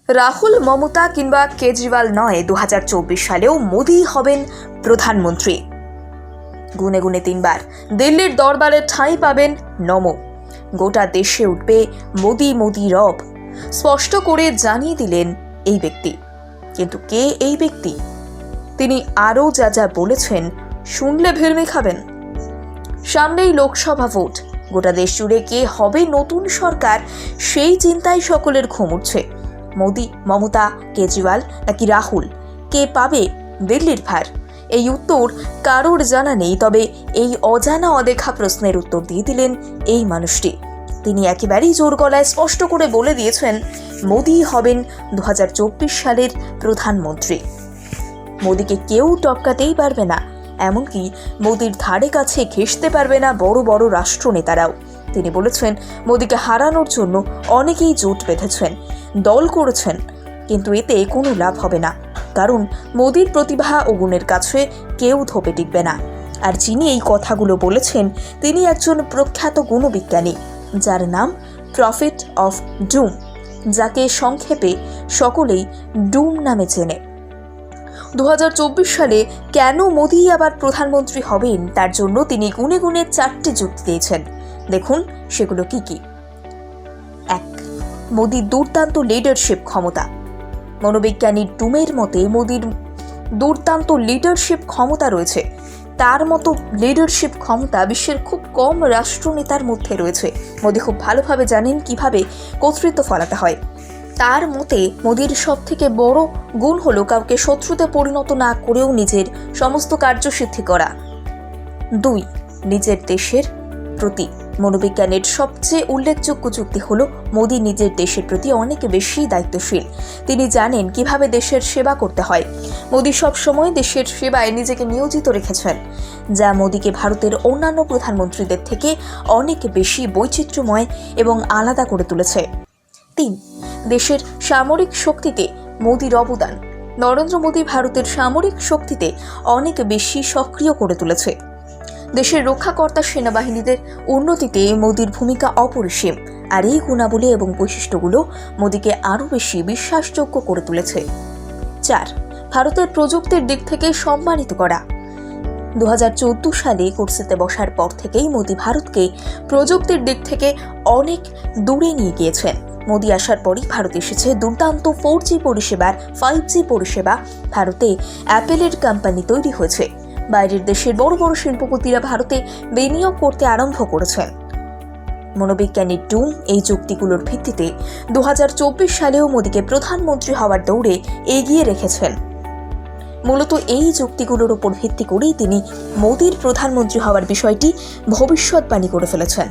রাহুল, মমতা কিংবা কেজরিওয়াল নয়, 2024 সালেও মোদি হবেন প্রধানমন্ত্রী। গুনে গুনে 3 বার দিল্লির দরবারে ঠাঁই পাবেন নমো। গোটা দেশে উঠবে মোদি মোদি রব, স্পষ্ট করে জানিয়ে দিলেন এই ব্যক্তি। কিন্তু কে এই ব্যক্তি? তিনি আরও যা যা বলেছেন শুনলে ভেলমি খাবেন। সামনেই লোকসভা ভোট, গোটা দেশ জুড়ে কে হবে নতুন সরকার সেই চিন্তায় সকলের ঘুম উঠছে। মোদি, মমতা, কেজরিওয়াল নাকি রাহুল, কে পাবে দিল্লির ভার? এই উত্তর কারোর জানা নেই। তবে এই অজানা অদেখা প্রশ্নের উত্তর দিয়ে দিলেন এই মানুষটি। তিনি একেবারেই জোর গলায় স্পষ্ট করে বলে দিয়েছেন মোদি হবেন 2024 সালের প্রধানমন্ত্রী। মোদিকে কেউ টপকাতেই পারবে না, এমনকি মোদির ধারে কাছে ঘেঁষতে পারবে না বড় বড় রাষ্ট্রনেতারাও। তিনি বলেছেন মোদিকে হারানোর জন্য অনেকেই জোট বেঁধেছেন, দল করেছেন, কিন্তু এতে কোনো লাভ হবে না, কারণ মোদির প্রতিভা ও গুণের কাছে কেউ ধোপে টিকবে না। আর যিনি এই কথাগুলো বলেছেন তিনি একজন প্রখ্যাত গুণবিজ্ঞানী, যার নাম প্রফেট অফ ডুম, যাকে সংক্ষেপে সকলেই ডুম নামে চেনে। 2024 সালে কেন মোদি আবার প্রধানমন্ত্রী হবেন তার জন্য তিনি গুনে গুনে 4টি যুক্তি দিয়েছেন। দেখুন সেগুলো কি কি। 1. মোদির দুর্দান্ত লিডারশিপ ক্ষমতা। মনোবিজ্ঞানী ডুমের মতে মোদির দুর্দান্ত লিডারশিপ ক্ষমতা রয়েছে। তার মতো লিডারশিপ ক্ষমতা বিশ্বের খুব কম রাষ্ট্রনেতার মধ্যে রয়েছে। মোদি খুব ভালোভাবে জানেন কিভাবে কর্তৃত্ব ফলাতে হয়। তার মতে মোদির সব থেকে বড় গুণ হলো কাউকে শত্রুতে পরিণত না করেও নিজের সমস্ত কার্যসিদ্ধি করা। 2. নিজের দেশের প্রতি। মনোবিজ্ঞানের সবচেয়ে উল্লেখযোগ্য যুক্তি হলো মোদি নিজের দেশের প্রতি অনেক বেশি দায়িত্বশীল। তিনি জানেন কিভাবে দেশের সেবা করতে হয়। মোদি সবসময় দেশের সেবায় নিজেকে নিয়োজিত রেখেছেন, যা মোদিকে ভারতের অন্যান্য প্রধানমন্ত্রীদের থেকে অনেক বেশি বৈচিত্র্যময় এবং আলাদা করে তুলেছে। 3. দেশের সামরিক শক্তিতে মোদির অবদান। নরেন্দ্র মোদি ভারতের সামরিক শক্তিতে অনেক বেশি সক্রিয় করে তুলেছে। দেশের রক্ষাকর্তা সেনাবাহিনীদের উন্নতিতে মোদির ভূমিকা অপরিসীম। আর এই গুণাবলী এবং বৈশিষ্ট্যগুলো মোদিকে আরও বেশি বিশ্বাসযোগ্য করে তুলেছে। 4. ভারতের প্রযুক্তির দিক থেকে সম্মানিত করা। 2014 সালে কুর্সিতে বসার পর থেকেই মোদি ভারতকে প্রযুক্তির দিক থেকে অনেক দূরে নিয়ে গিয়েছেন। মোদি আসার পরই ভারতে এসেছে দুর্দান্ত 4G পরিষেবার 5G পরিষেবা। ভারতে অ্যাপেলের কোম্পানি তৈরি হয়েছে। বাইরের দেশের বড় বড় শিল্পপতিরা ভারতে বিনিয়োগ করতে আরম্ভ করেছেন। মনোবিজ্ঞানী ডুম এই যুক্তিগুলোর ভিত্তিতে 2024 সালেও মোদিকে প্রধানমন্ত্রী হওয়ার দৌড়ে এগিয়ে রেখেছেন। মূলত এই যুক্তিগুলোর উপর ভিত্তি করেই তিনি মোদির প্রধানমন্ত্রী হওয়ার বিষয়টি ভবিষ্যৎবাণী করে ফেলেছেন।